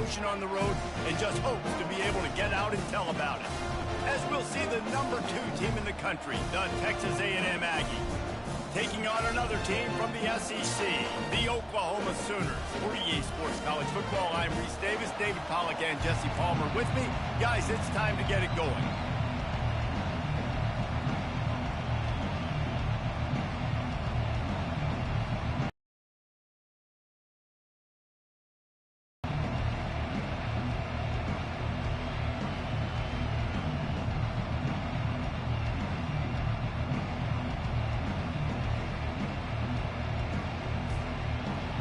emotion on the road and just hopes to be able to get out and tell about it. As we'll see the #2 team in the country, the Texas A&M Aggies, taking on another team from the SEC, the Oklahoma Sooners. For EA Sports College Football, I'm Reese Davis, David Pollack, and Jesse Palmer with me. Guys, it's time to get it going.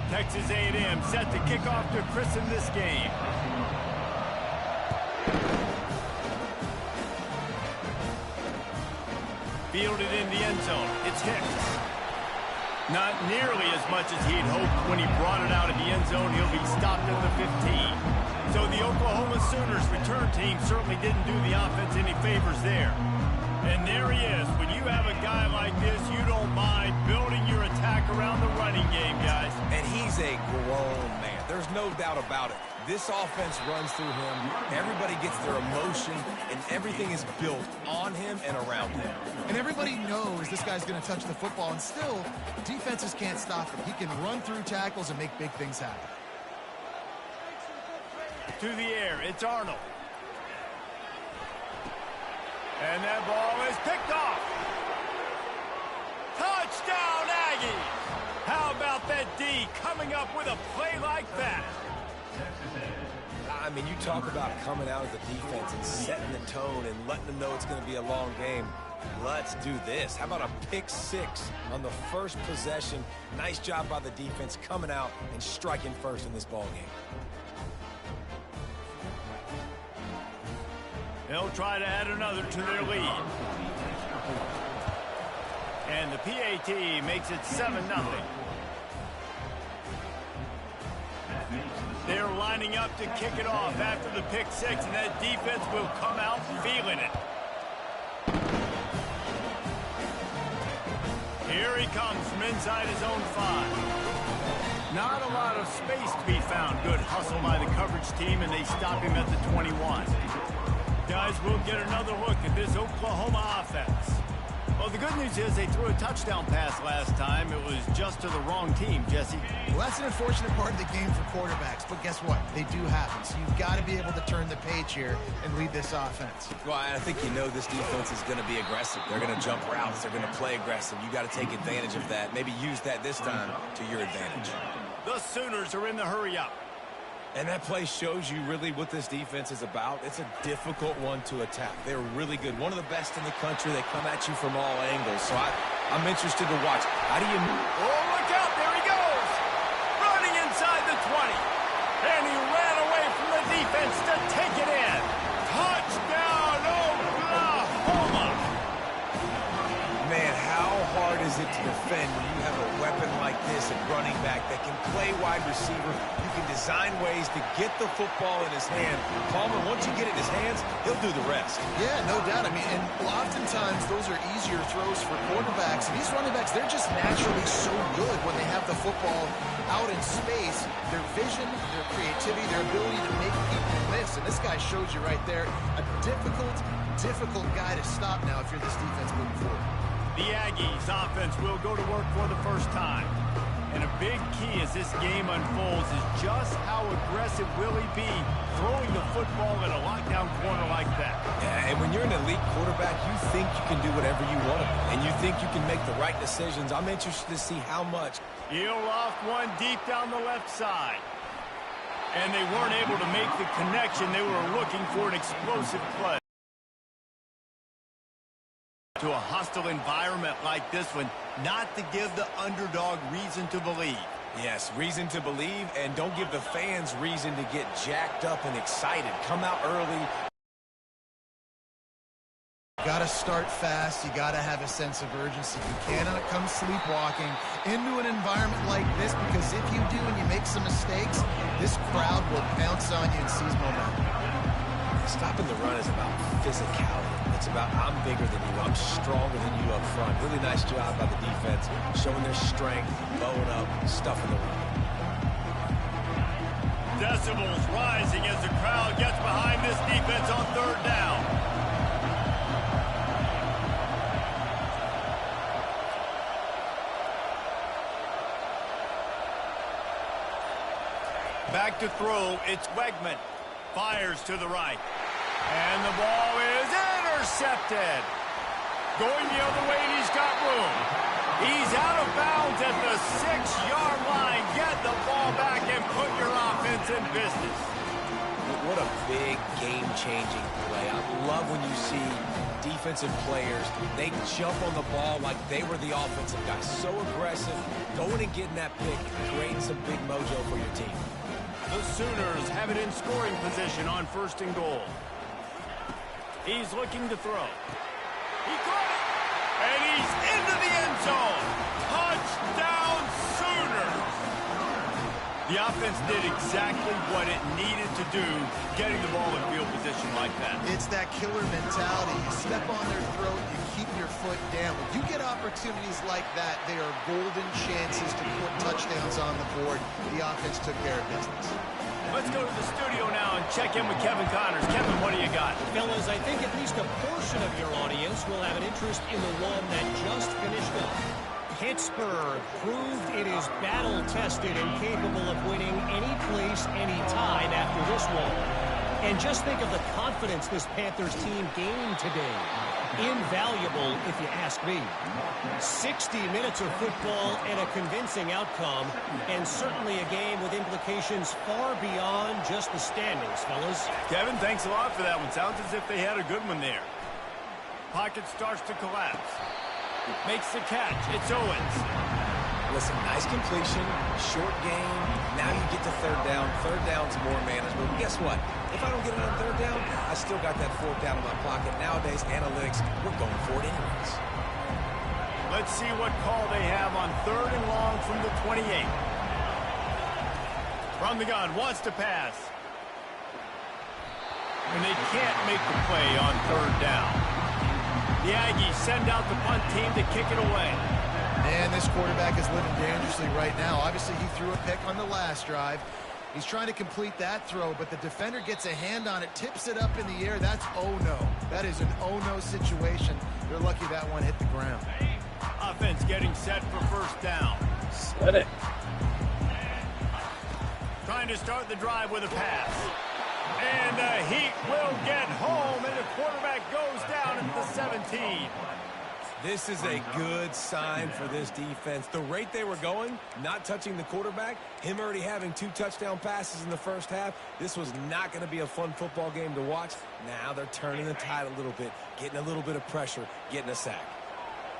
Texas A&M set to kick off to christen this game. Fielded in the end zone. It's Hicks. Not nearly as much as he'd hoped when he brought it out of the end zone. He'll be stopped at the 15. So the Oklahoma Sooners return team certainly didn't do the offense any favors there. And there he is. When you have a guy like this, you don't mind building your attack around the running game, guys. And he's a grown man. There's no doubt about it. This offense runs through him. Everybody gets their emotion, and everything is built on him and around him. And everybody knows this guy's going to touch the football, and still, defenses can't stop him. He can run through tackles and make big things happen. To the air, it's Arnold. And that ball is picked off. Touchdown, Aggies! How about that D coming up with a play like that? I mean, you talk about coming out as a defense and setting the tone and letting them know it's going to be a long game. Let's do this. How about a pick six on the first possession? Nice job by the defense coming out and striking first in this ball game. They'll try to add another to their lead. And the PAT makes it 7-0. They're lining up to kick it off after the pick six, and that defense will come out feeling it. Here he comes from inside his own 5. Not a lot of space to be found. Good hustle by the coverage team, and they stop him at the 21. Guys, we'll get another look at this Oklahoma offense. Well, the good news is they threw a touchdown pass last time. It was just to the wrong team, Jesse. Well, that's an unfortunate part of the game for quarterbacks, but guess what? They do happen. So you've got to be able to turn the page here and lead this offense. Well, I think you know this defense is going to be aggressive. They're going to jump routes. They're going to play aggressive. You got to take advantage of that. Maybe use that this time to your advantage. The Sooners are in the hurry-up. And that play shows you really what this defense is about. It's a difficult one to attack. They're really good. One of the best in the country. They come at you from all angles. So I'm interested to watch. How do you move? Oh, look out. There he goes. Running inside the 20. And he ran away from the defense to take it in. Touchdown, Oklahoma. Man, how hard is it to defend when you have a weapon like this at running back that can play wide receiver? You can design ways to get the football in his hand. Palmer, once you get it in his hands, he'll do the rest. Yeah, no doubt. I mean, and oftentimes those are easier throws for quarterbacks. And these running backs, they're just naturally so good when they have the football out in space. Their vision, their creativity, their ability to make people miss. And this guy shows you right there a difficult guy to stop now if you're this defense moving forward. The Aggies offense will go to work for the first time. And a big key as this game unfolds is just how aggressive will he be throwing the football in a lockdown corner like that. Yeah, and when you're an elite quarterback, you think you can do whatever you want to, and you think you can make the right decisions. I'm interested to see how much. He'll off one deep down the left side. And they weren't able to make the connection. They were looking for an explosive play. To a hostile environment like this one, not to give the underdog reason to believe. Yes, reason to believe, and don't give the fans reason to get jacked up and excited. Come out early. Got to start fast. You got to have a sense of urgency. You cannot come sleepwalking into an environment like this, because if you do and you make some mistakes, this crowd will pounce on you and seize momentum. Stopping the run is about physicality. It's about I'm bigger than you, I'm stronger than you up front. Really nice job by the defense, showing their strength, bowing up, stuffing the run. Decibels rising as the crowd gets behind this defense on third down. Back to throw, it's Wegman. Fires to the right. And the ball is intercepted. Going the other way, and he's got room. He's out of bounds at the 6-yard line. Get the ball back and put your offense in business. What a big game-changing play. I love when you see defensive players, they jump on the ball like they were the offensive guy. So aggressive, going and getting that pick, creating some big mojo for your team. The Sooners have it in scoring position on 1st and goal. He's looking to throw. He caught it! And he's into the end zone! Touchdown, Sooners! The offense did exactly what it needed to do, getting the ball in field position like that. It's that killer mentality. You step on their throat, you keep your foot down. When you get opportunities like that, they are golden chances to put touchdowns on the board. The offense took care of business. Let's go to the studio now and check in with Kevin Connors. Kevin, what do you got? Fellas, I think at least a portion of your audience will have an interest in the one that just finished up. Pittsburgh proved it is battle-tested and capable of winning any place, any time after this one. And just think of the confidence this Panthers team gained today. Invaluable, if you ask me. 60 minutes of football and a convincing outcome, and certainly a game with implications far beyond just the standings, fellas. Kevin, thanks a lot for that one. Sounds as if they had a good one there. Pocket starts to collapse. Makes the catch. It's Owens. Listen, nice completion, short game. Now you get to third down. Third down's more manageable. Guess what? If I don't get it on third down, I still got that fourth down in my pocket. Nowadays, analytics, we're going for it anyways. Let's see what call they have on 3rd and long from the 28. From the gun, wants to pass. And they can't make the play on 3rd down. The Aggies send out the punt team to kick it away. And this quarterback is living dangerously right now. Obviously, he threw a pick on the last drive. He's trying to complete that throw, but the defender gets a hand on it, tips it up in the air. That's oh-no. That is an oh-no situation. They're lucky that one hit the ground. Offense getting set for 1st down. Set it. Trying to start the drive with a pass. And the Heat will get home, and the quarterback goes down at the 17. This is a good sign for this defense. The rate they were going, not touching the quarterback, him already having 2 touchdown passes in the first half, this was not going to be a fun football game to watch. Now they're turning the tide a little bit, getting a little bit of pressure, getting a sack.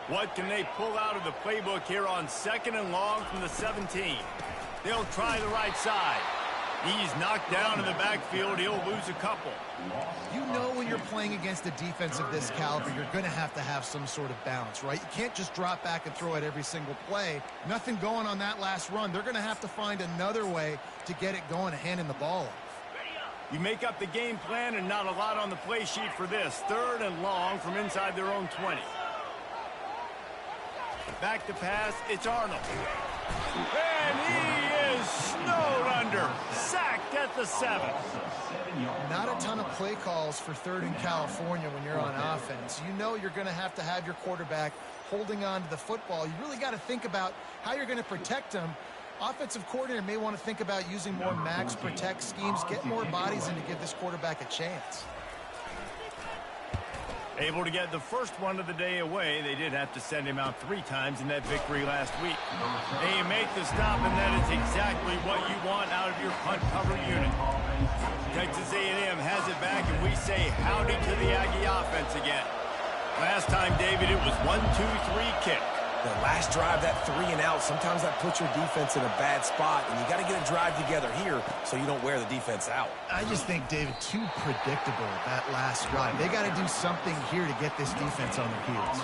What can they pull out of the playbook here on 2nd and long from the 17? They'll try the right side. He's knocked down in the backfield. He'll lose a couple. You know when you're playing against a defense of this caliber, you're going to have some sort of balance, right? You can't just drop back and throw it every single play. Nothing going on that last run. They're going to have to find another way to get it going and handing the ball off. You make up the game plan and not a lot on the play sheet for this. 3rd and long from inside their own 20. Back to pass. It's Arnold. And he is snowed under. Sacked at the 7. Not a ton of play calls for 3rd in California when you're on offense. You know you're going to have your quarterback holding on to the football. You really got to think about how you're going to protect him. Offensive coordinator may want to think about using more max protect schemes, get more bodies in to give this quarterback a chance. Able to get the first one of the day away. They did have to send him out 3 times in that victory last week. They make the stop, and that is exactly what you want out of your punt cover unit. Texas A&M has it back, and we say howdy to the Aggie offense again. Last time, David, it was 1-2-3 kick. The last drive, that 3 and out, sometimes that puts your defense in a bad spot, and you got to get a drive together here so you don't wear the defense out. I just think, David, too predictable that last drive. They got to do something here to get this defense on their heels.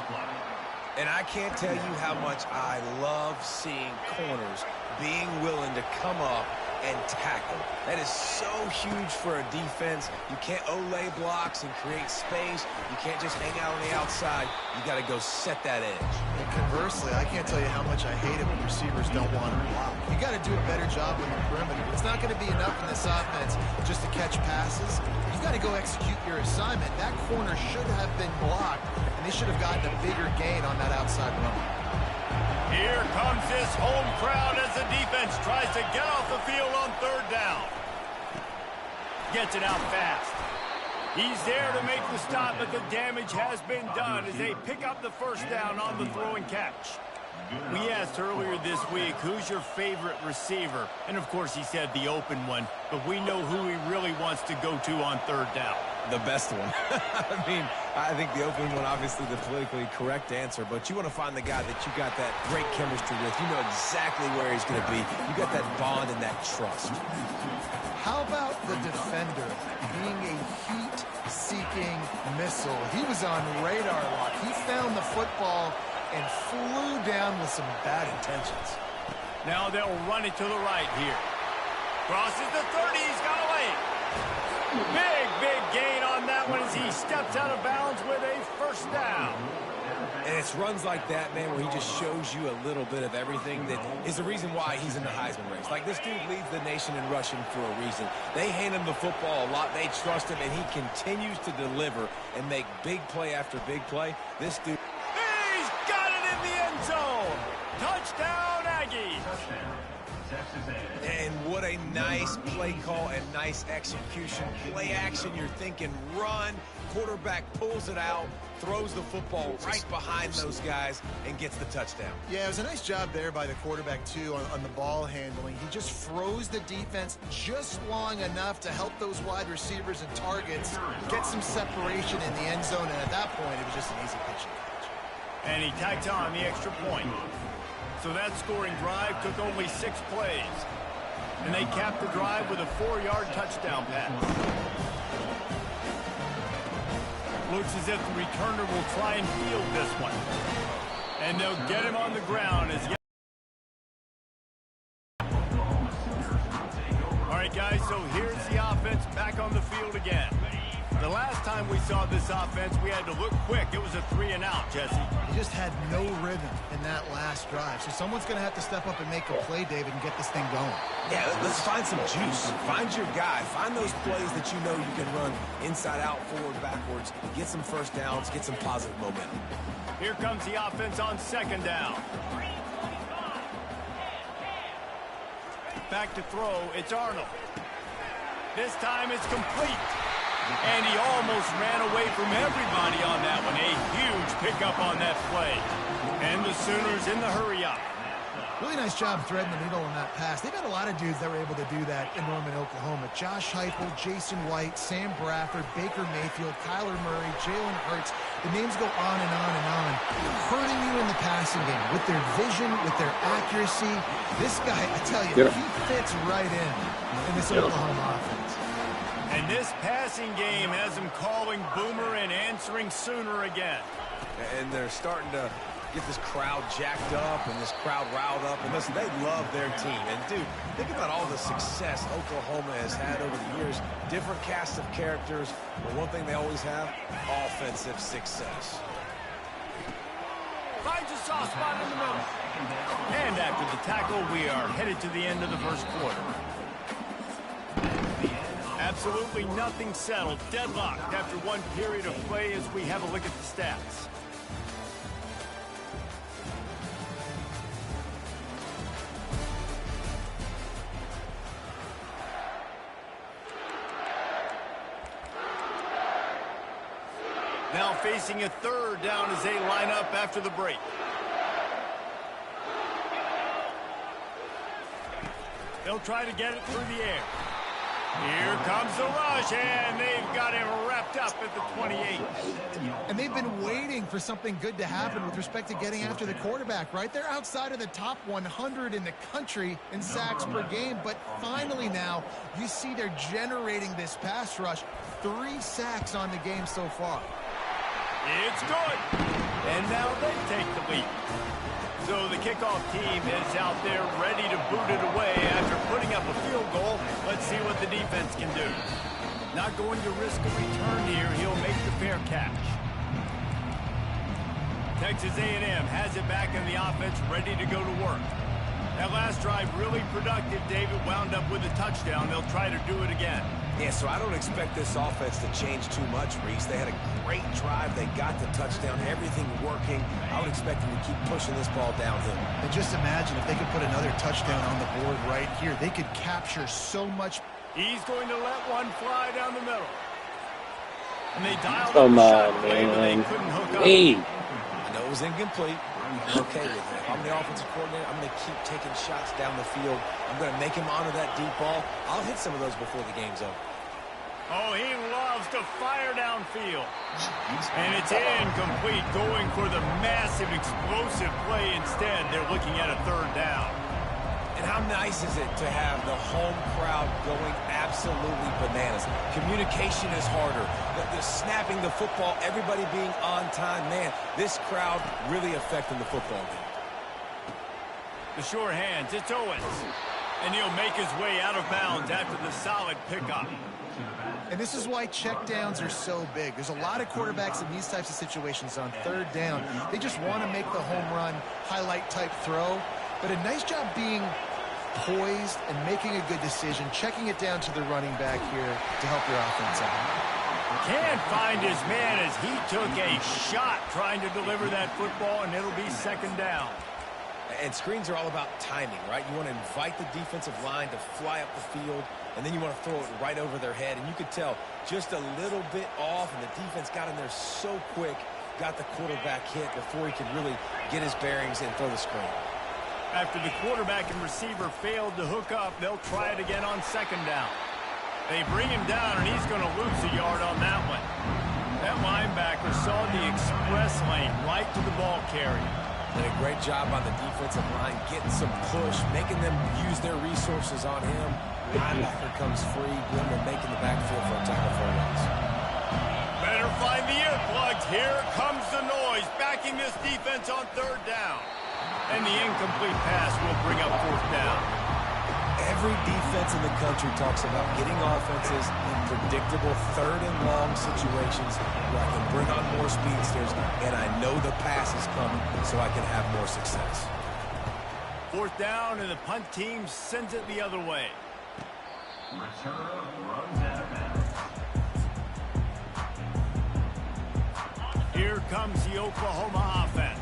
And I can't tell you how much I love seeing corners being willing to come up and tackle. That is so huge for a defense. You can't olay blocks and create space. You can't just hang out on the outside. You got to go set that edge. And conversely, I can't tell you how much I hate it when receivers don't want to block. You got to do a better job on the perimeter. It's not going to be enough in this offense just to catch passes. You got to go execute your assignment. That corner should have been blocked, and they should have gotten a bigger gain on that outside run. Here comes this home crowd as the defense tries to get off the field on third down. Gets it out fast. He's there to make the stop, but the damage has been done as they pick up the first down on the throw and catch. We asked earlier this week, who's your favorite receiver? And, of course, he said the open one, but we know who he really wants to go to on third down. The best one. I mean, I think the open one, obviously the politically correct answer, but you want to find the guy that you got that great chemistry with. You know exactly where he's going to be. You got that bond and that trust. How about the defender being a heat-seeking missile? He was on radar lock. He found the football and flew down with some bad intentions. Now they'll run it to the right here. Crosses the 30. He's got away. Big gain on that one as he steps out of bounds with a first down. And it's runs like that, man, where he just shows you a little bit of everything that is the reason why he's in the Heisman race. Like, this dude leads the nation in rushing for a reason. They hand him the football a lot. They trust him, and he continues to deliver and make big play after big play. This dude... He's got it in the end zone. Touchdown, Aggies. And what a nice play call and nice execution. Play action, you're thinking run. Quarterback pulls it out, throws the football right behind those guys, and gets the touchdown. Yeah, it was a nice job there by the quarterback, too, on the ball handling. He just froze the defense just long enough to help those wide receivers and targets get some separation in the end zone, and at that point, it was just an easy pitch and catch. And he tacked on the extra point. So that scoring drive took only 6 plays. And they capped the drive with a 4-yard touchdown pass. Looks as if the returner will try and field this one. And they'll get him on the ground as... All right, guys, so here's the offense back on the field again. The last time we saw this offense, we had to look quick. It was a 3-and-out, Jesse. He just had no rhythm in that last drive. So someone's going to have to step up and make a play, David, and get this thing going. Yeah, let's find some juice. Find your guy. Find those plays that you know you can run inside out, forward, backwards. Get some first downs. Get some positive momentum. Here comes the offense on second down. Back to throw. It's Arnold. This time it's complete. And he almost ran away from everybody on that one. A huge pickup on that play. And the Sooners in the hurry-up. Really nice job threading the needle on that pass. They've had a lot of dudes that were able to do that in Norman, Oklahoma. Josh Heupel, Jason White, Sam Bradford, Baker Mayfield, Kyler Murray, Jalen Hurts. The names go on and on and on. Hurting you in the passing game with their vision, with their accuracy. This guy, I tell you, he fits right in this Oklahoma offense. And this passing game has him calling Boomer and answering Sooner again. And they're starting to get this crowd jacked up and this crowd riled up. And listen, they love their team. And, dude, think about all the success Oklahoma has had over the years. Different cast of characters. But one thing they always have, offensive success. Finds a soft spot in the middle. And after the tackle, we are headed to the end of the first quarter. Absolutely nothing settled. Deadlocked after one period of play as we have a look at the stats. Now facing a third down as they line up after the break. They'll try to get it through the air. Here comes the rush, and they've got him wrapped up at the 28. And they've been waiting for something good to happen with respect to getting after the quarterback, right? They're outside of the top 100 in the country in sacks per game, but finally now you see they're generating this pass rush. 3 sacks on the game so far. It's good. And now they take the lead. So the kickoff team is out there ready to boot it away after putting up a field goal. Let's see what the defense can do. Not going to risk a return here. He'll make the fair catch. Texas A&M has it back in the offense, ready to go to work. That last drive really productive. David wound up with a touchdown. They'll try to do it again. Yeah, so I don't expect this offense to change too much, Reese. They had a great drive. They got the touchdown, everything working. I would expect them to keep pushing this ball downhill. And just imagine if they could put another touchdown on the board right here. They could capture so much. He's going to let one fly down the middle. And they dialed Come up the on, shot play, but they man. couldn't hook up. Hey. I know it was incomplete. I'm okay with it. If I'm the offensive coordinator, I'm going to keep taking shots down the field. I'm going to make him honor that deep ball. I'll hit some of those before the game's over. Oh, he loves to fire downfield. And it's incomplete, going for the massive, explosive play instead. They're looking at a third down. And how nice is it to have the home crowd going absolutely bananas? Communication is harder. The snapping the football, everybody being on time. Man, this crowd really affecting the football game. The sure hands, it's Owens. And he'll make his way out of bounds after the solid pickup. And this is why checkdowns are so big. There's a lot of quarterbacks in these types of situations on third down. They just want to make the home run, highlight type throw. But a nice job being poised and making a good decision, checking it down to the running back here to help your offense out. Can't find his man as he took a shot trying to deliver that football, and it'll be second down. And screens are all about timing, right? You want to invite the defensive line to fly up the field, and then you want to throw it right over their head. And you could tell just a little bit off, and the defense got in there so quick, got the quarterback hit before he could really get his bearings and throw the screen. After the quarterback and receiver failed to hook up, they'll try it again on second down. They bring him down, and he's going to lose a yard on that one. That linebacker saw the express lane right to the ball carrier. Did a great job on the defensive line, getting some push, making them use their resources on him. Linebacker comes free, boom, and making the backfield for a tackle for a loss. Better find the earplugs. Here comes the noise, backing this defense on third down. And the incomplete pass will bring up fourth down. Every defense in the country talks about getting offenses in predictable third and long situations where I can bring on more speedsters and I know the pass is coming so I can have more success. Fourth down, and the punt team sends it the other way. Here comes the Oklahoma offense.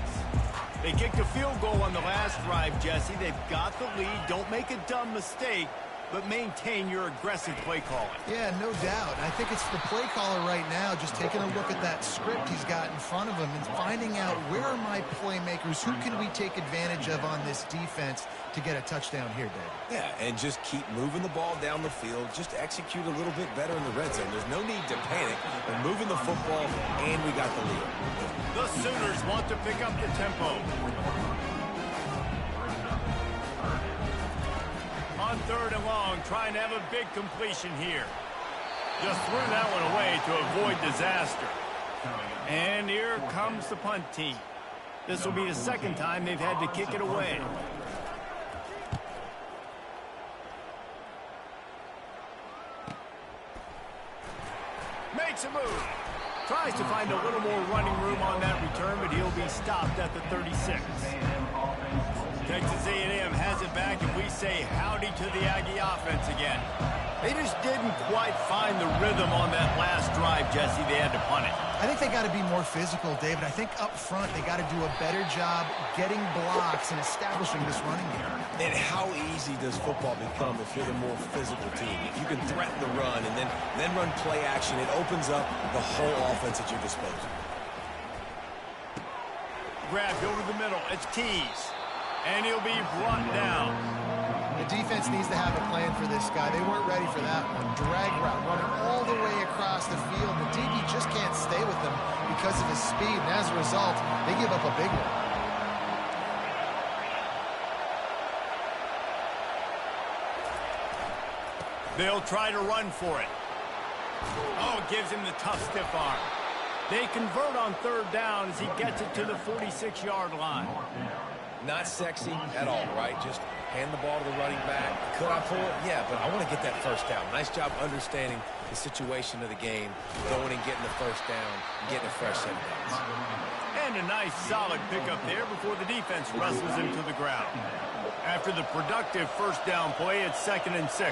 They kicked a field goal on the last drive, Jesse. They've got the lead. Don't make a dumb mistake, but maintain your aggressive play calling. Yeah, no doubt. I think it's the play caller right now just taking a look at that script he's got in front of him and finding out where are my playmakers, who can we take advantage of on this defense to get a touchdown here, Dave. Yeah, and just keep moving the ball down the field. Just execute a little bit better in the red zone. There's no need to panic. We're moving the football, and we got the lead. The Sooners want to pick up the tempo. On third and long, trying to have a big completion here. Just threw that one away to avoid disaster. And here comes the punt team. This will be the second time they've had to kick it away. Makes a move. Tries to find a little more running room on that return, but he'll be stopped at the 36. Texas A&M has it back, and we say howdy to the Aggie offense again. They just didn't quite find the rhythm on that last drive, Jesse. They had to punt it. I think they got to be more physical, David. I think up front they got to do a better job getting blocks and establishing this running game. And how easy does football become if you're the more physical team? If you can threaten the run and then run play action, it opens up the whole offense at your disposal. Grabbed over the middle. It's Tease. And he'll be brought down. The defense needs to have a plan for this guy. They weren't ready for that one. Drag route running all the way across the field. The DB just can't stay with him because of his speed. And as a result, they give up a big one. They'll try to run for it. Oh, gives him the tough stiff arm. They convert on third down as he gets it to the 46-yard line. Not sexy at all, right? Just hand the ball to the running back. Could I pull it? Yeah, but I want to get that first down. Nice job understanding the situation of the game, going and getting the first down, and getting a fresh set of downs. And a nice solid pickup there before the defense wrestles him to the ground. After the productive first down play, it's 2nd and 6.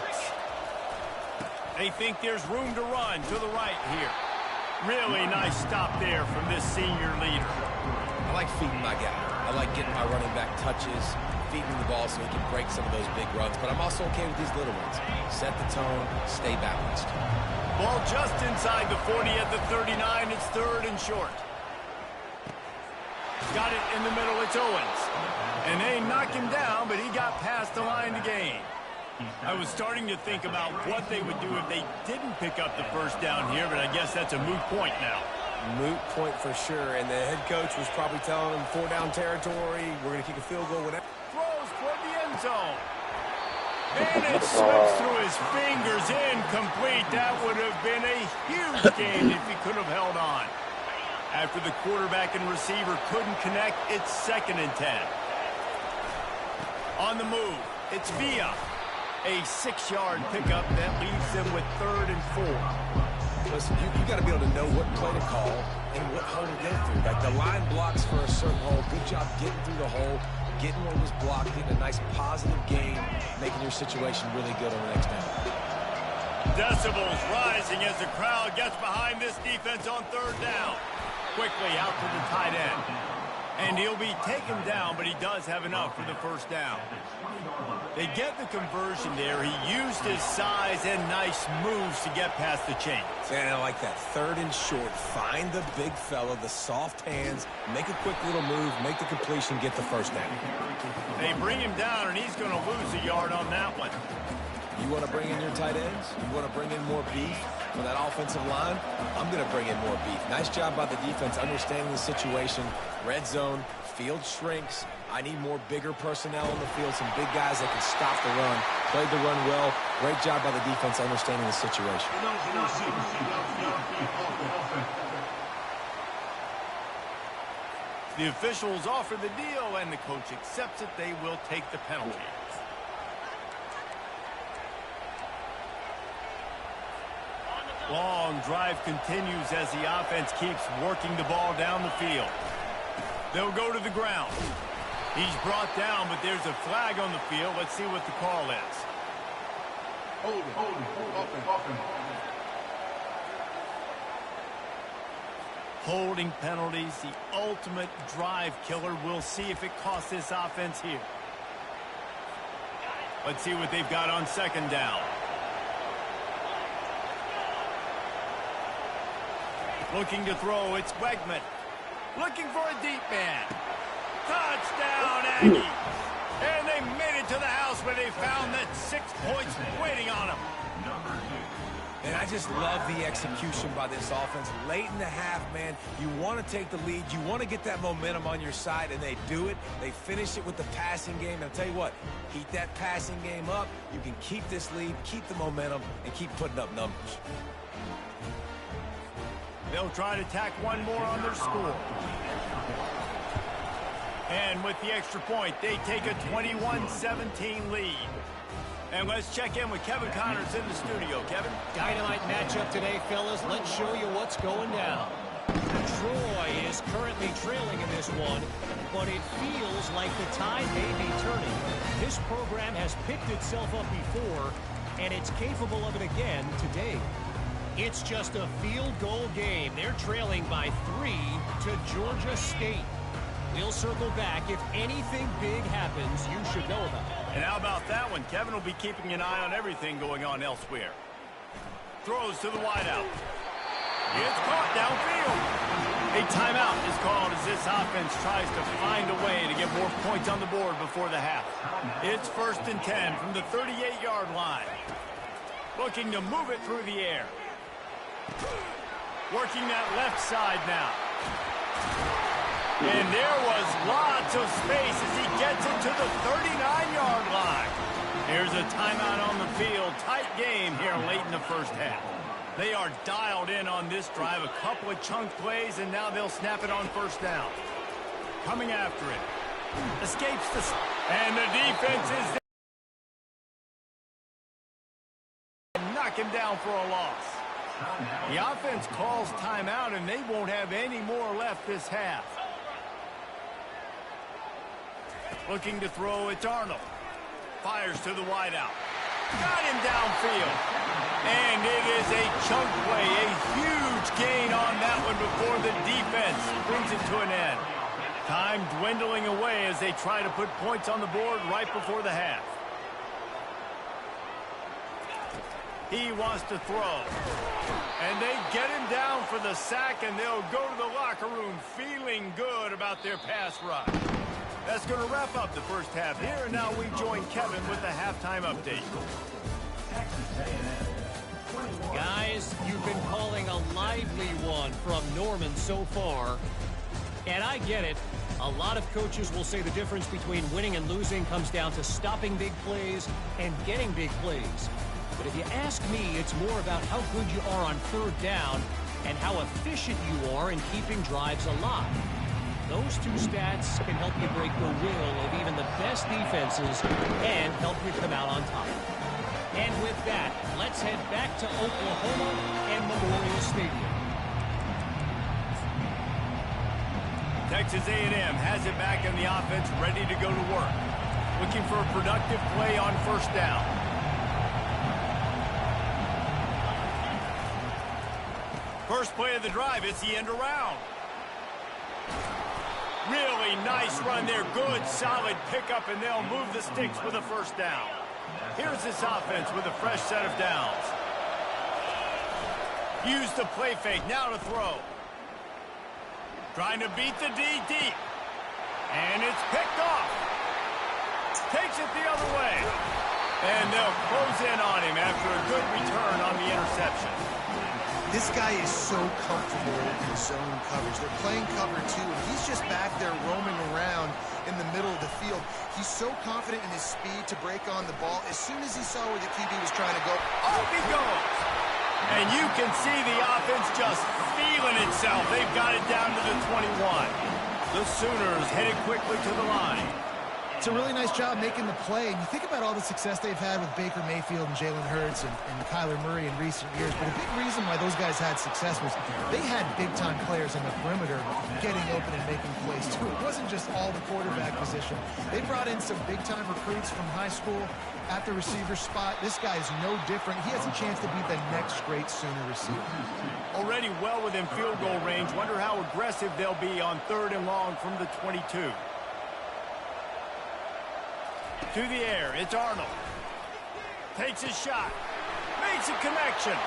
They think there's room to run to the right here. Really nice stop there from this senior leader. I like feeding my guy. I like getting my running back touches, feeding the ball so he can break some of those big runs. But I'm also okay with these little ones. Set the tone, stay balanced. Ball just inside the 40 at the 39. It's 3rd and short. Got it in the middle. It's Owens. And they knock him down, but he got past the line to gain. I was starting to think about what they would do if they didn't pick up the first down here, but I guess that's a moot point now. Moot point for sure, and the head coach was probably telling him 4-down territory, we're going to kick a field goal, whatever. Throws toward the end zone. And it slips through his fingers, incomplete. That would have been a huge gain if he could have held on. After the quarterback and receiver couldn't connect, it's 2nd and 10. On the move, it's Villa. A 6-yard pickup that leaves them with 3rd and 4. Listen, you got to be able to know what play to call and what hole to go through. Like the line blocks for a certain hole. Good job getting through the hole, getting what was blocked, getting a nice positive gain, making your situation really good on the next down. Decibels rising as the crowd gets behind this defense on 3rd down. Quickly out to the tight end. And he'll be taken down, but he does have enough for the first down. They get the conversion there. He used his size and nice moves to get past the chains. And I like that. 3rd and short. Find the big fella, the soft hands, make a quick little move, make the completion, get the first down. They bring him down, and he's going to lose a yard on that one. You want to bring in your tight ends? You want to bring in more beef for that offensive line? I'm going to bring in more beef. Nice job by the defense understanding the situation. Red zone, field shrinks. I need more bigger personnel on the field, some big guys that can stop the run. Played the run well. Great job by the defense understanding the situation. The officials offer the deal, and the coach accepts it. They will take the penalty. Long drive continues as the offense keeps working the ball down the field. They'll go to the ground. He's brought down, but there's a flag on the field. Let's see what the call is. Holding penalties, the ultimate drive killer. We'll see if it costs this offense here. Let's see what they've got on 2nd down. Looking to throw, it's Wegman. Looking for a deep man. Touchdown, Aggies. And they made it to the house where they found that 6 points waiting on them. And I just love the execution by this offense. Late in the half, man, you want to take the lead. You want to get that momentum on your side, and they do it. They finish it with the passing game. And I'll tell you what, keep that passing game up. You can keep this lead, keep the momentum, and keep putting up numbers. They'll try to tack one more on their score. And with the extra point, they take a 21-17 lead. And let's check in with Kevin Connors in the studio. Kevin? Dynamite matchup today, fellas. Let's show you what's going down. Troy is currently trailing in this one, but it feels like the tide may be turning. This program has picked itself up before, and it's capable of it again today. It's just a field goal game. They're trailing by 3 to Georgia State. We'll circle back. If anything big happens, you should know about it. And how about that one? Kevin will be keeping an eye on everything going on elsewhere. Throws to the wideout. It's caught downfield. A timeout is called as this offense tries to find a way to get more points on the board before the half. It's 1st and 10 from the 38-yard line. Looking to move it through the air. Working that left side now. And there was lots of space as he gets it to the 39-yard line. Here's a timeout on the field. Tight game here late in the first half. They are dialed in on this drive. A couple of chunk plays, and now they'll snap it on first down. Coming after it. Escapes the... And the defense is there. Knock him down for a loss. The offense calls timeout, and they won't have any more left this half. Looking to throw, it's Arnold. Fires to the wideout. Got him downfield. And it is a chunk play, a huge gain on that one before the defense brings it to an end. Time dwindling away as they try to put points on the board right before the half. He wants to throw. And they get him down for the sack, and they'll go to the locker room feeling good about their pass rush. That's going to wrap up the first half here, and now we join Kevin with the halftime update. Guys, you've been calling a lively one from Norman so far. And I get it. A lot of coaches will say the difference between winning and losing comes down to stopping big plays and getting big plays. But if you ask me, it's more about how good you are on third down and how efficient you are in keeping drives alive. Those two stats can help you break the will of even the best defenses and help you come out on top. And with that, let's head back to Oklahoma and Memorial Stadium. Texas A&M has it back in the offense, ready to go to work. Looking for a productive play on first down. First play of the drive, it's the end around. Really nice run there. Good, solid pickup, and they'll move the sticks with a first down. Here's this offense with a fresh set of downs. Use the play fake, now to throw. Trying to beat the D deep. And it's picked off. Takes it the other way. And they'll close in on him after a good return on the interception. This guy is so comfortable in zone coverage. They're playing cover two, and he's just back there roaming around in the middle of the field. He's so confident in his speed to break on the ball. As soon as he saw where the QB was trying to go, off he goes. And you can see the offense just feeling itself. They've got it down to the 21. The Sooners headed quickly to the line. It's a really nice job making the play. And you think about all the success they've had with Baker Mayfield and Jalen Hurts and Kyler Murray in recent years. But a big reason why those guys had success was they had big-time players on the perimeter getting open and making plays, too. It wasn't just all the quarterback position. They brought in some big-time recruits from high school at the receiver spot. This guy is no different. He has a chance to be the next great Sooner receiver. Already well within field goal range. Wonder how aggressive they'll be on third and long from the 22. To the air, it's Arnold. Takes a shot. Makes a connection.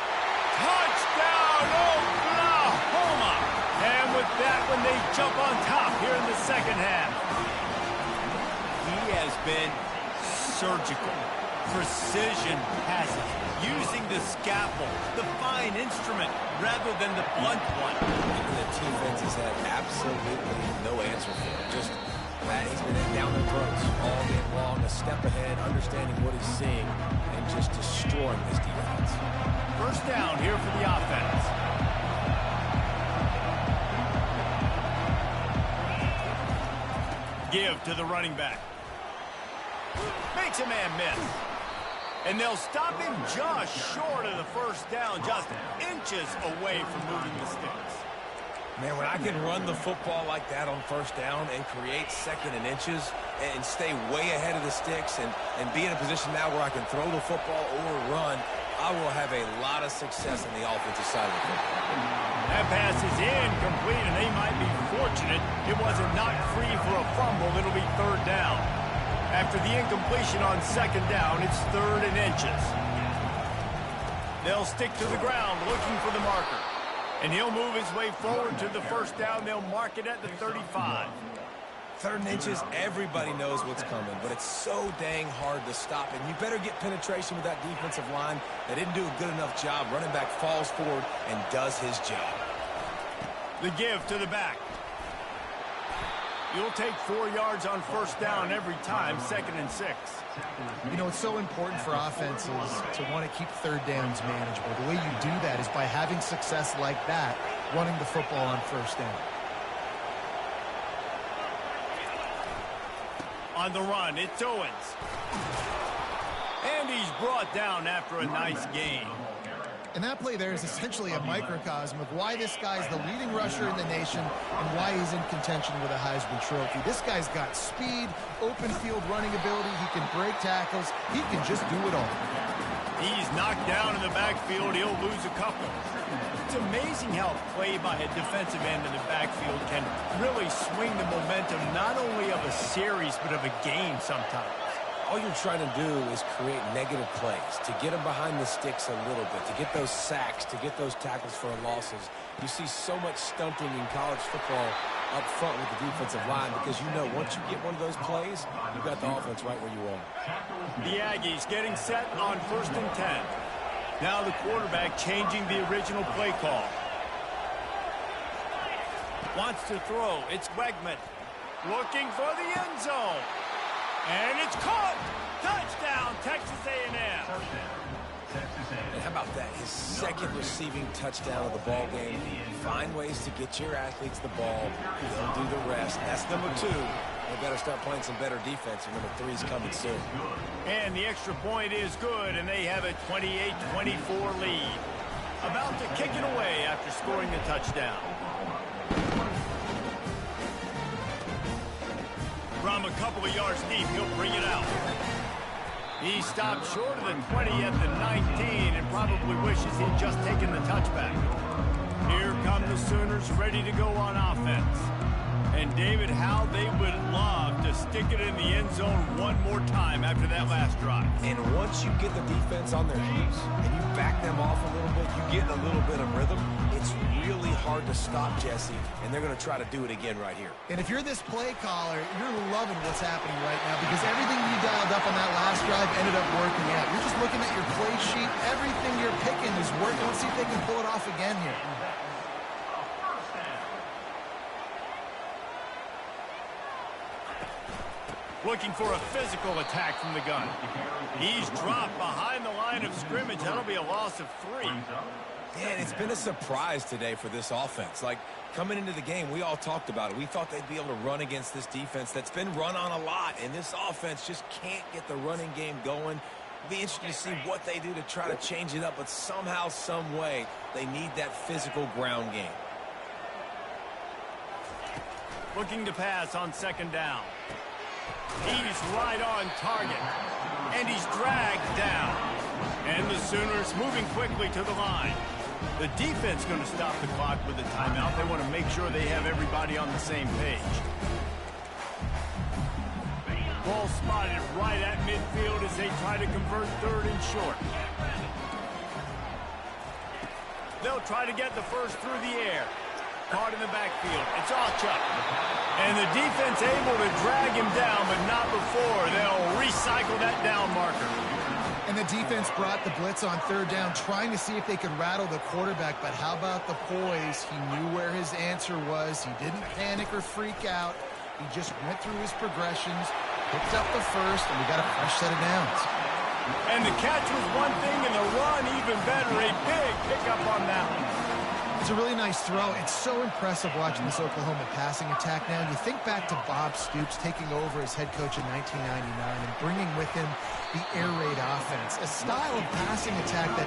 Touchdown, Oklahoma! And with that one, they jump on top here in the second half. He has been surgical. Precision passes. Using the scalpel, the fine instrument, rather than the blunt one. And the defense has had absolutely no answer for it. Just that he's been down their throats all game long, a step ahead, understanding what he's seeing, and just destroying this defense. First down here for the offense. Give to the running back. Makes a man miss. And they'll stop him just short of the first down, just inches away from moving the sticks. Man, when I can run the football like that on first down and create second and inches and stay way ahead of the sticks and be in a position now where I can throw the football or run, I will have a lot of success on the offensive side of the football. That pass is incomplete, and they might be fortunate it wasn't knocked free for a fumble. It'll be third down. After the incompletion on second down, it's third and inches. They'll stick to the ground looking for the marker. And he'll move his way forward to the first down. They'll mark it at the 35. Third and inches, everybody knows what's coming, but it's so dang hard to stop. And you better get penetration with that defensive line. They didn't do a good enough job. Running back falls forward and does his job. The give to the back. You'll take 4 yards on first down every time, 2nd and 6. You know, it's so important for offenses to want to keep third downs manageable. The way you do that is by having success like that, running the football on first down. On the run, it's Owens. And he's brought down after a nice gain. And that play there is essentially a microcosm of why this guy's the leading rusher in the nation and why he's in contention with a Heisman Trophy. This guy's got speed, open field running ability. He can break tackles. He can just do it all. He's knocked down in the backfield. He'll lose a couple. It's amazing how play by a defensive end in the backfield can really swing the momentum not only of a series but of a game sometimes. All you're trying to do is create negative plays, to get them behind the sticks a little bit, to get those sacks, to get those tackles for losses. You see so much stunting in college football up front with the defensive line because you know once you get one of those plays, you've got the offense right where you want it. The Aggies getting set on 1st and 10. Now the quarterback changing the original play call. Wants to throw. It's Wegman. Looking for the end zone. And it's caught! Touchdown, Texas A&M! And how about that? His 2nd receiving touchdown of the ball game. Find ways to get your athletes the ball. They'll do the rest. That's number 2. They better start playing some better defense, and number 3 is coming soon. And the extra point is good, and they have a 28-24 lead. About to kick it away after scoring the touchdown. From a couple of yards deep, he'll bring it out. He stopped short of the 20 at the 19 and probably wishes he'd just taken the touchback. Here come the Sooners ready to go on offense. And David, how they would love to stick it in the end zone one more time after that last drive. And once you get the defense on their heels and you back them off a little bit, you get a little bit of rhythm, it's really hard to stop, Jesse, and they're going to try to do it again right here. And if you're this play caller, you're loving what's happening right now because everything you dialed up on that last drive ended up working out. You're just looking at your play sheet. Everything you're picking is working. Let's see if they can pull it off again here. Looking for a physical attack from the gun. He's dropped behind the line of scrimmage. That'll be a loss of 3. Yeah, and it's been a surprise today for this offense. Like, coming into the game, we all talked about it. We thought they'd be able to run against this defense that's been run on a lot, and this offense just can't get the running game going. It'll be interesting to see what they do to try to change it up, but somehow, some way, they need that physical ground game. Looking to pass on 2nd down. He's right on target. And he's dragged down. And the Sooners moving quickly to the line. The defense going to stop the clock with a timeout. They want to make sure they have everybody on the same page. Ball spotted right at midfield as they try to convert 3rd and short. They'll try to get the first through the air. Caught in the backfield. It's Achuk. And the defense able to drag him down, but not before. They'll recycle that down marker. And the defense brought the blitz on 3rd down, trying to see if they could rattle the quarterback. But how about the poise? He knew where his answer was. He didn't panic or freak out. He just went through his progressions, picked up the first, and we got a fresh set of downs. And the catch was one thing, and the run even better. A big pickup on that one. It's a really nice throw. It's so impressive watching this Oklahoma passing attack now. You think back to Bob Stoops taking over as head coach in 1999 and bringing with him the air raid offense, a style of passing attack that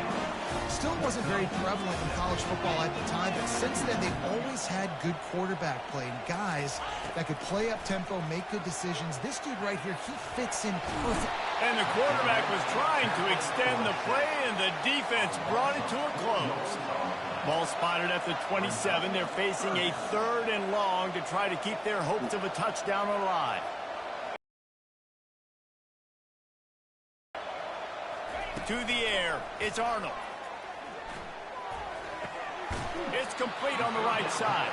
still wasn't very prevalent in college football at the time, but since then they've always had good quarterback play and guys that could play up tempo, make good decisions. This dude right here, he fits in perfect. And the quarterback was trying to extend the play, and the defense brought it to a close. Ball spotted at the 27. They're facing a 3rd and long to try to keep their hopes of a touchdown alive. To the air, it's Arnold. It's complete on the right side.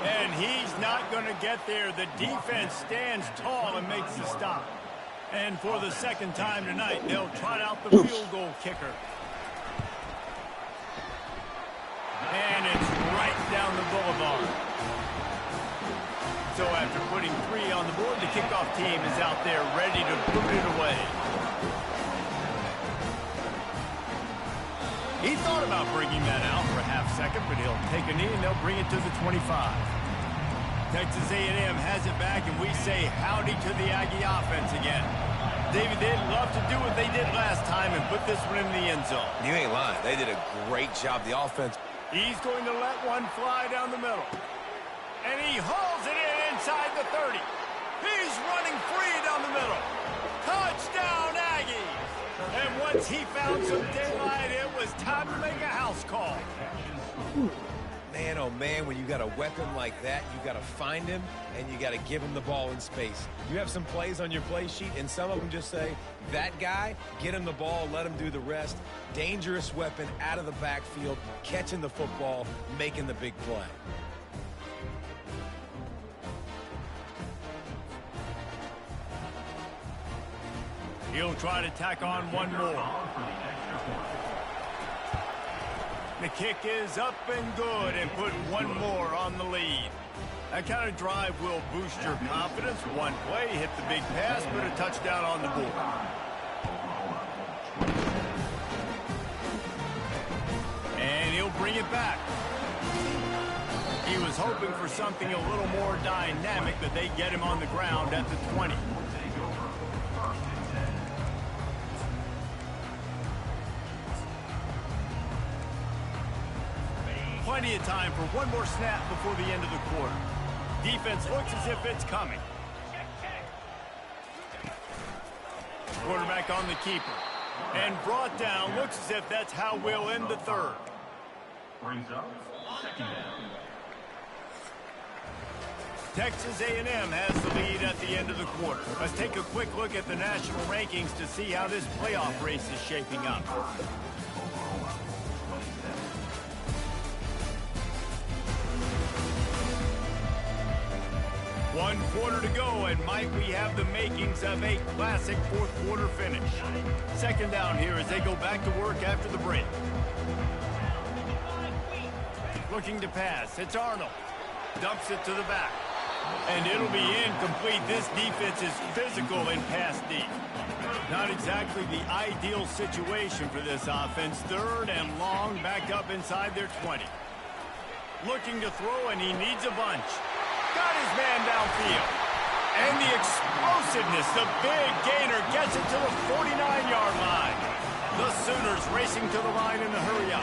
And he's not going to get there. The defense stands tall and makes the stop. And for the 2nd time tonight, they'll trot out the field goal kicker. And it's right down the boulevard. So after putting scoreboard, the kickoff team is out there ready to boot it away. He thought about bringing that out for a half second, but he'll take a knee and they'll bring it to the 25. Texas A&M has it back, and we say howdy to the Aggie offense again. David, they'd love to do what they did last time and put this one in the end zone. You ain't lying. They did a great job. The offense. He's going to let one fly down the middle. And he hauls it in inside the 30. He's running free down the middle. Touchdown, Aggies! And once he found some daylight, it was time to make a house call. Man, oh man, when you got a weapon like that, you got to find him, and you got to give him the ball in space. You have some plays on your play sheet, and some of them just say, that guy, get him the ball, let him do the rest. Dangerous weapon out of the backfield, catching the football, making the big play. He'll try to tack on one more. The kick is up and good and put one more on the lead. That kind of drive will boost your confidence. One play, hit the big pass, put a touchdown on the board. And he'll bring it back. He was hoping for something a little more dynamic, but they get him on the ground at the 20. Plenty of time for one more snap before the end of the quarter. Defense looks as if it's coming. Quarterback on the keeper. And brought down. Looks as if that's how we'll end the third. Brings up second down. Texas A&M has the lead at the end of the quarter. Let's take a quick look at the national rankings to see how this playoff race is shaping up. One quarter to go, and might we have the makings of a classic fourth quarter finish. Second down here as they go back to work after the break. Looking to pass. It's Arnold. Dumps it to the back. And it'll be incomplete. This defense is physical in pass deep. Not exactly the ideal situation for this offense. Third and long, back up inside their 20. Looking to throw, and he needs a bunch. Got his man downfield. And the explosiveness, the big gainer gets it to the 49-yard line. The Sooners racing to the line in the hurry-up.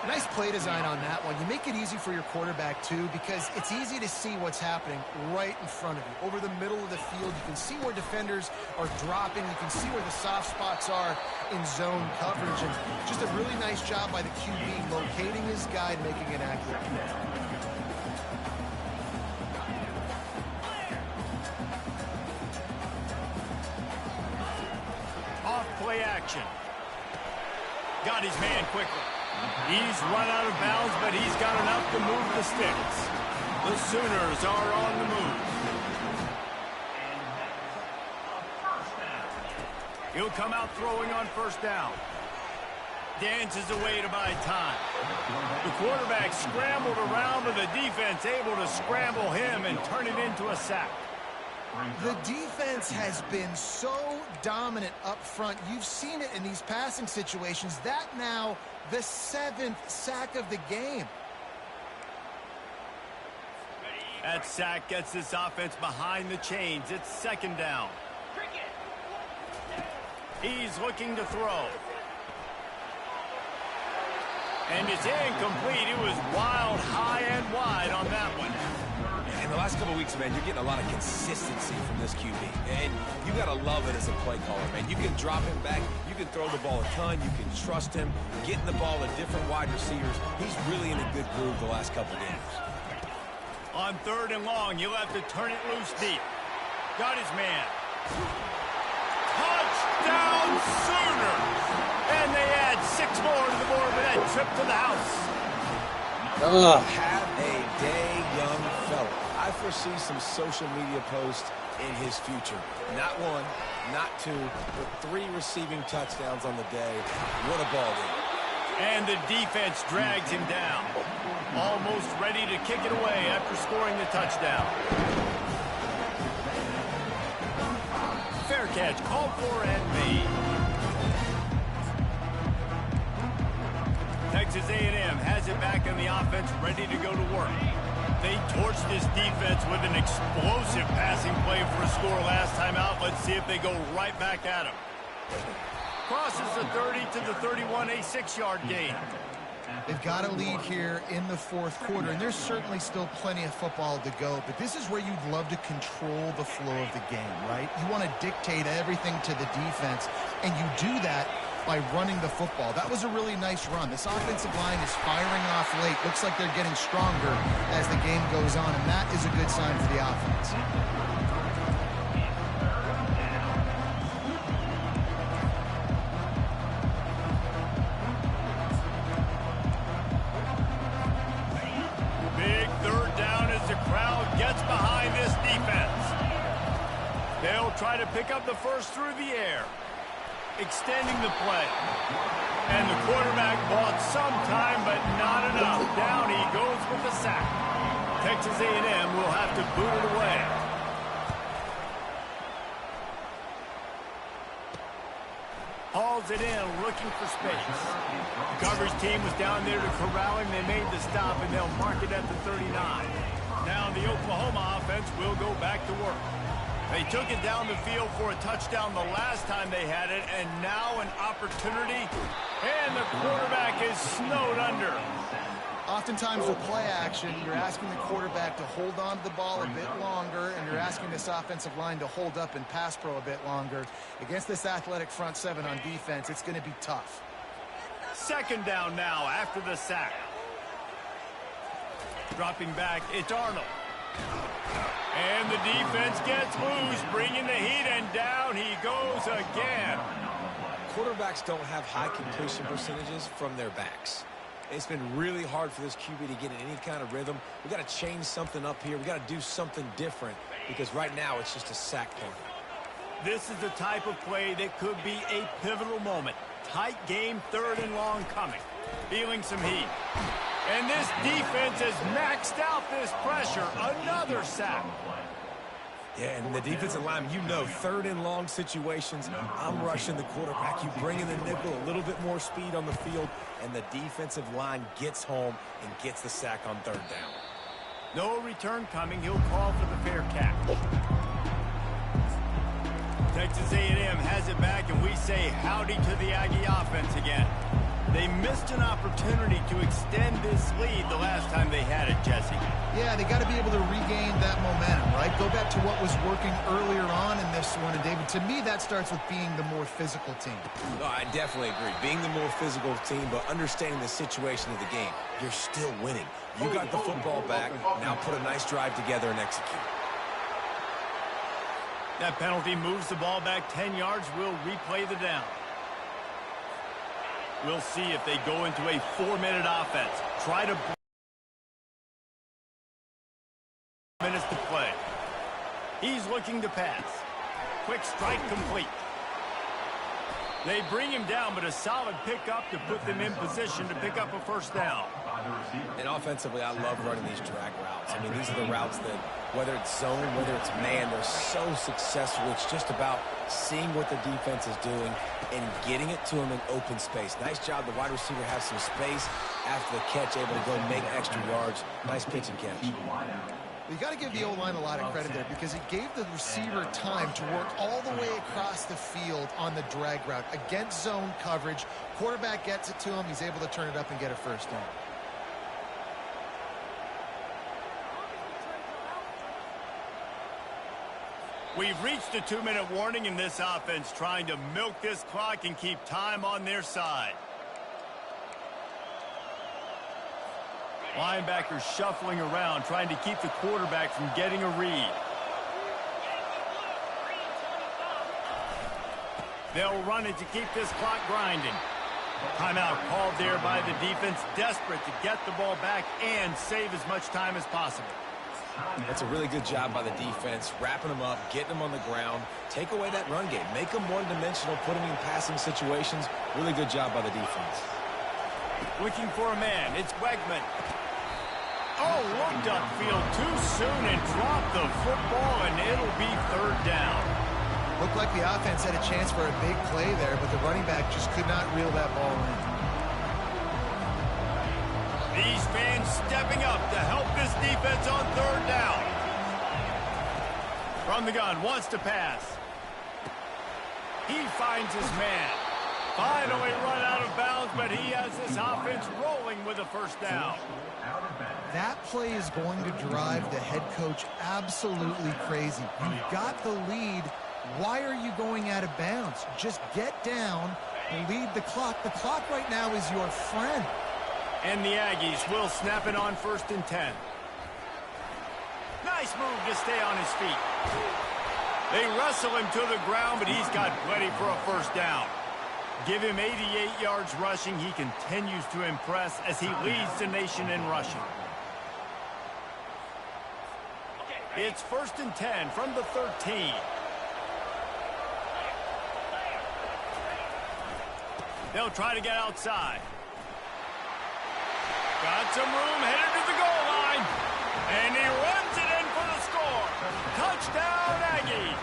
Nice play design on that one. You make it easy for your quarterback, too, because it's easy to see what's happening right in front of you. Over the middle of the field, you can see where defenders are dropping. You can see where the soft spots are in zone coverage. And just a really nice job by the QB locating his guy and making it accurate. Play action. Got his man quickly. He's run out of bounds, but he's got enough to move the sticks. The Sooners are on the move. He'll come out throwing on first down. Dances away to buy time. The quarterback scrambled around, but the defense able to scramble him and turn it into a sack. The defense has been so dominant up front. You've seen it in these passing situations. That now the 7th sack of the game. That sack gets this offense behind the chains. It's second down. He's looking to throw. And it's incomplete. It was wild, high and wide on that one. In the last couple of weeks, man, you're getting a lot of consistency from this QB. And you got to love it as a play caller, man. You can drop him back. You can throw the ball a ton. You can trust him. Getting the ball to different wide receivers. He's really in a good groove the last couple of games. On third and long, you'll have to turn it loose deep. Got his man. Touchdown Sooners! And they add 6 more to the board with that trip to the house. Have a day, young fella. I foresee some social media posts in his future. Not 1, not 2, but 3 receiving touchdowns on the day. What a ball game. And the defense drags him down. Almost ready to kick it away after scoring the touchdown. catch. Called for and made. Texas A&M has it back on the offense, ready to go to work. They torched this defense with an explosive passing play for a score last time out. Let's see if they go right back at him. Crosses the 30 to the 31, a 6-yard gain. They've got a lead here in the fourth quarter, and there's certainly still plenty of football to go, but this is where you'd love to control the flow of the game, right? You want to dictate everything to the defense, and you do that by running the football. That was a really nice run. This offensive line is firing off late. Looks like they're getting stronger as the game goes on, and that is a good sign for the offense. Big third down as the crowd gets behind this defense. They'll try to pick up the first through the air. Extending the play. And the quarterback bought some time, but not enough. Down he goes with the sack. Texas A&M will have to boot it away. Hauls it in, looking for space. The coverage team was down there to corral him. They made the stop, and they'll mark it at the 39. Now the Oklahoma offense will go back to work. They took it down the field for a touchdown the last time they had it, and now an opportunity, and the quarterback is snowed under. Oftentimes with play action, you're asking the quarterback to hold on to the ball a bit longer, and you're asking this offensive line to hold up and pass pro a bit longer. Against this athletic front seven on defense, it's going to be tough. Second down now after the sack. Dropping back, it's Arnold. And the defense gets loose, bringing the heat, and down he goes again. Quarterbacks don't have high completion percentages from their backs. It's been really hard for this QB to get in any kind of rhythm. We've got to change something up here. We've got to do something different because right now it's just a sack play. This is the type of play that could be a pivotal moment. Tight game, third and long coming. Feeling some heat. And this defense has maxed out this pressure. Another sack. Yeah, and the defensive line, you know, third and long situations, I'm rushing the quarterback. You bring in the nickel, a little bit more speed on the field, and the defensive line gets home and gets the sack on third down. No return coming. He'll call for the fair catch. Texas A&M has it back, and we say howdy to the Aggie offense again. They missed an opportunity to extend this lead the last time they had it, Jesse. Yeah, they got to be able to regain that momentum, right? Go back to what was working earlier on in this one. And, David, to me, that starts with being the more physical team. No, I definitely agree. Being the more physical team, but understanding the situation of the game. You're still winning. You got the football back. Now put a nice drive together and execute. That penalty moves the ball back 10 yards. We'll replay the down. We'll see if they go into a 4-minute offense. Try to minutes to play. He's looking to pass. Quick strike complete. They bring him down, but a solid pickup to put them in position to pick up a first down. And offensively, I love running these drag routes. I mean, these are the routes that, whether it's zone, whether it's man, they're so successful. It's just about seeing what the defense is doing and getting it to them in open space. Nice job. The wide receiver has some space after the catch, able to go make extra yards. Nice pitch and catch. You got to give the O-line a lot of credit there because it gave the receiver time to work all the way across the field on the drag route against zone coverage. Quarterback gets it to him. He's able to turn it up and get a first down. We've reached a 2-minute warning in this offense, trying to milk this clock and keep time on their side. Linebackers shuffling around, trying to keep the quarterback from getting a read. They'll run it to keep this clock grinding. Timeout called there by the defense, desperate to get the ball back and save as much time as possible. That's a really good job by the defense, wrapping them up, getting them on the ground, take away that run game, make them one-dimensional, put them in passing situations. Really good job by the defense. Looking for a man, it's Wegman. Oh, looked upfield too soon and dropped the football, and it'll be third down. Looked like the offense had a chance for a big play there, but the running back just could not reel that ball in. These fans stepping up to help this defense on third down. From the gun, wants to pass. He finds his man. Finally run out of bounds, but he has this offense rolling with a first down. That play is going to drive the head coach absolutely crazy. You've got the lead. Why are you going out of bounds? Just get down, lead the clock. The clock right now is your friend. And the Aggies will snap it on 1st and 10. Nice move to stay on his feet. They wrestle him to the ground, but he's got plenty for a first down. Give him 88 yards rushing. He continues to impress as he leads the nation in rushing. It's 1st and 10 from the 13. They'll try to get outside. Got some room, headed to the goal line. And he runs it in for the score. Touchdown, Aggies.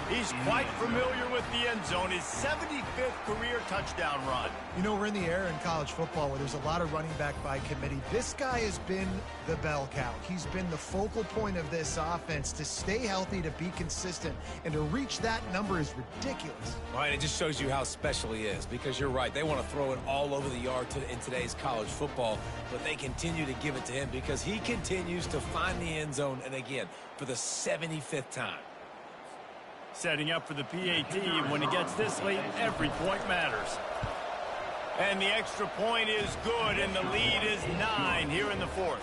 He's quite familiar with the end zone. His 75th career touchdown run. You know, we're in the era in college football where there's a lot of running back by committee. This guy has been the bell cow. He's been the focal point of this offense. To stay healthy, to be consistent, and to reach that number is ridiculous. Right, it just shows you how special he is, because you're right. They want to throw it all over the yard in today's college football, but they continue to give it to him because he continues to find the end zone, and again, for the 75th time. Setting up for the PAT, and when it gets this late, every point matters. And the extra point is good, and the lead is 9 here in the 4th.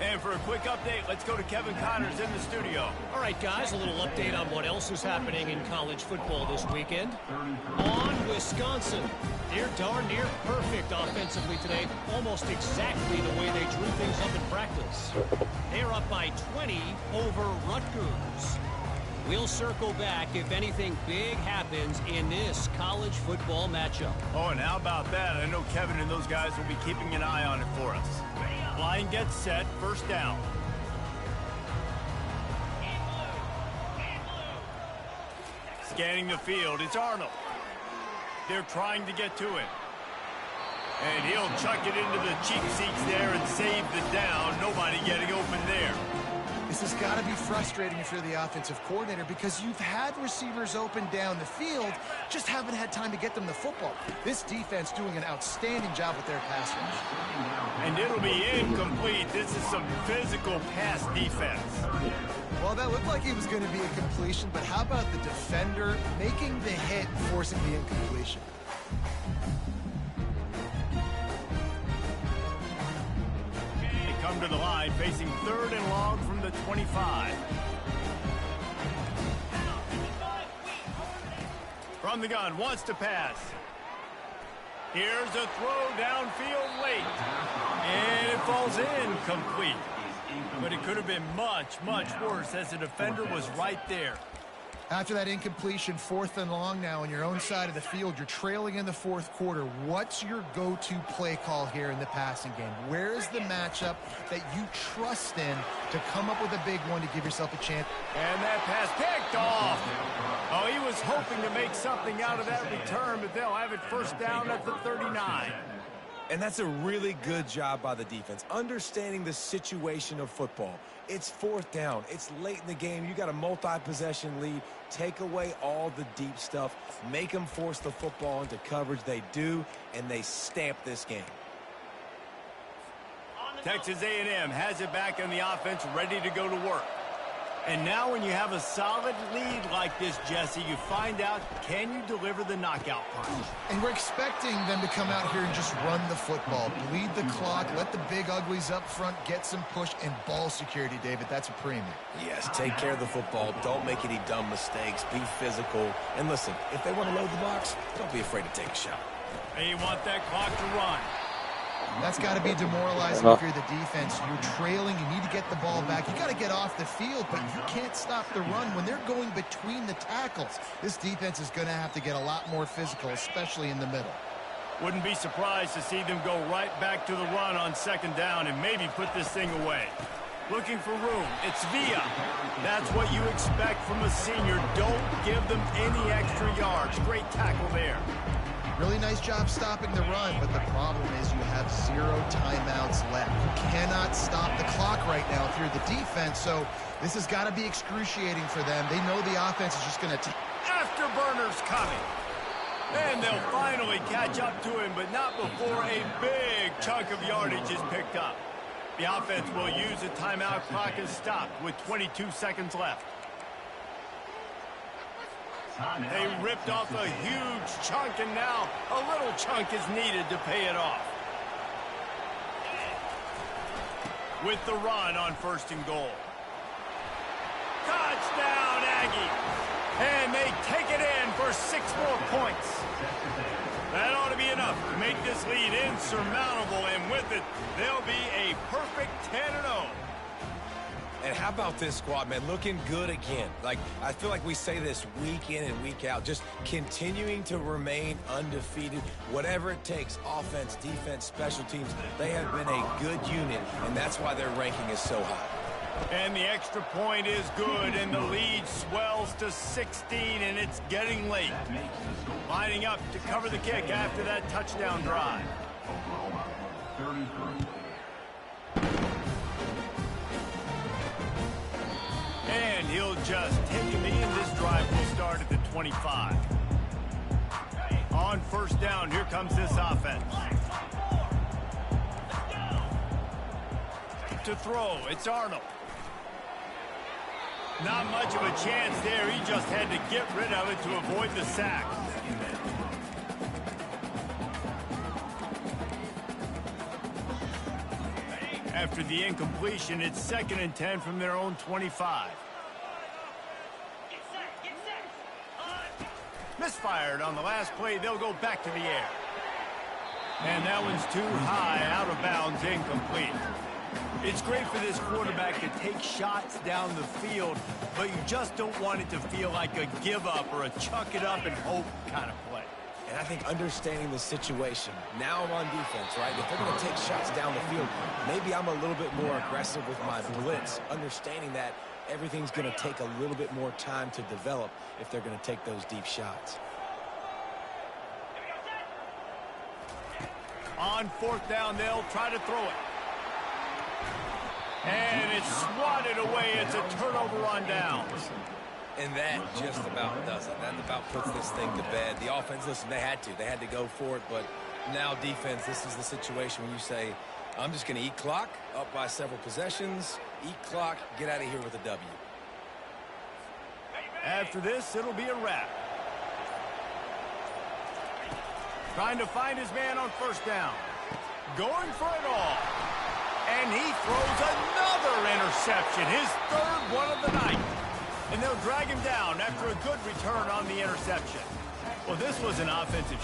And for a quick update, let's go to Kevin Connors in the studio. All right, guys, a little update on what else is happening in college football this weekend. On Wisconsin, they're darn near perfect offensively today, almost exactly the way they drew things up in practice. They're up by 20 over Rutgers. We'll circle back if anything big happens in this college football matchup. Oh, and how about that? I know Kevin and those guys will be keeping an eye on it for us. Line gets set, first down. Scanning the field, it's Arnold. They're trying to get to it. And he'll chuck it into the cheap seats there and save the down. Nobody getting open there. This has got to be frustrating if you're the offensive coordinator, because you've had receivers open down the field, just haven't had time to get them the football. This defense doing an outstanding job with their pass rush. And it'll be incomplete. This is some physical pass defense. Well, that looked like it was going to be a completion, but how about the defender making the hit, forcing the incompletion? Come to the line, facing 3rd and long from the 25. From the gun, wants to pass. Here's a throw downfield late. And it falls incomplete. But it could have been much, much worse as the defender was right there. After that incompletion, 4th and long now on your own side of the field, you're trailing in the 4th quarter. What's your go-to play call here in the passing game? Where is the matchup that you trust in to come up with a big one to give yourself a chance? And that pass picked off. Oh, he was hoping to make something out of that return, but they'll have it first down at the 39. And that's a really good job by the defense, understanding the situation of football. It's 4th down. It's late in the game. You got a multi-possession lead. Take away all the deep stuff. Make them force the football into coverage. They do, and they stamp this game. Texas A&M has it back on the offense, ready to go to work. And now when you have a solid lead like this, Jesse, you find out, can you deliver the knockout punch? And we're expecting them to come out here and just run the football, bleed the clock, let the big uglies up front get some push, and ball security, David. That's a premium. Yes, take care of the football. Don't make any dumb mistakes. Be physical. And listen, if they want to load the box, don't be afraid to take a shot. They want that clock to run. That's got to be demoralizing if you're the defense. You're trailing. You need to get the ball back. You got to get off the field, but you can't stop the run when they're going between the tackles. This defense is going to have to get a lot more physical, especially in the middle. Wouldn't be surprised to see them go right back to the run on 2nd down and maybe put this thing away. Looking for room. It's Villa. That's what you expect from a senior. Don't give them any extra yards. Great tackle there. Really nice job stopping the run, but the problem is you have 0 timeouts left. You cannot stop the clock right now through the defense, so this has got to be excruciating for them. They know the offense is just going to... Afterburners coming. And they'll finally catch up to him, but not before a big chunk of yardage is picked up. The offense will use the timeout clock as stopped with 22 seconds left. They ripped off a huge chunk, and now a little chunk is needed to pay it off. With the run on 1st and goal. Touchdown, Aggie! And they take it in for 6 more points. That ought to be enough to make this lead insurmountable, and with it, they'll be a perfect 10-0. And how about this squad, man? Looking good again. Like, I feel like we say this week in and week out, just continuing to remain undefeated. Whatever it takes, offense, defense, special teams, they have been a good unit, and that's why their ranking is so high. And the extra point is good, and the lead swells to 16, and it's getting late. Lining up to cover the kick after that touchdown drive. And he'll just take him in. This drive will start at the 25. On 1st down, here comes this offense. To throw, it's Arnold. Not much of a chance there. He just had to get rid of it to avoid the sack. After the incompletion, it's 2nd and 10 from their own 25. Misfired on the last play. They'll go back to the air. And that one's too high, out of bounds, incomplete. It's great for this quarterback to take shots down the field, but you just don't want it to feel like a give-up or a chuck-it-up-and-hope kind of play. And I think understanding the situation, now I'm on defense, right? If they're going to take shots down the field, maybe I'm a little bit more aggressive with my blitz, understanding that everything's going to take a little bit more time to develop if they're going to take those deep shots. On 4th down, they'll try to throw it. And it's swatted away. It's a turnover on downs. And that just about does it. That about puts this thing to bed. The offense, listen, they had to go for it, but now defense, this is the situation when you say, I'm just going to eat clock, up by several possessions, eat clock, get out of here with a W. After this, it'll be a wrap. Trying to find his man on 1st down. Going for it all. And he throws another interception, his 3rd one of the night. And they'll drag him down after a good return on the interception. Well, this was an offensive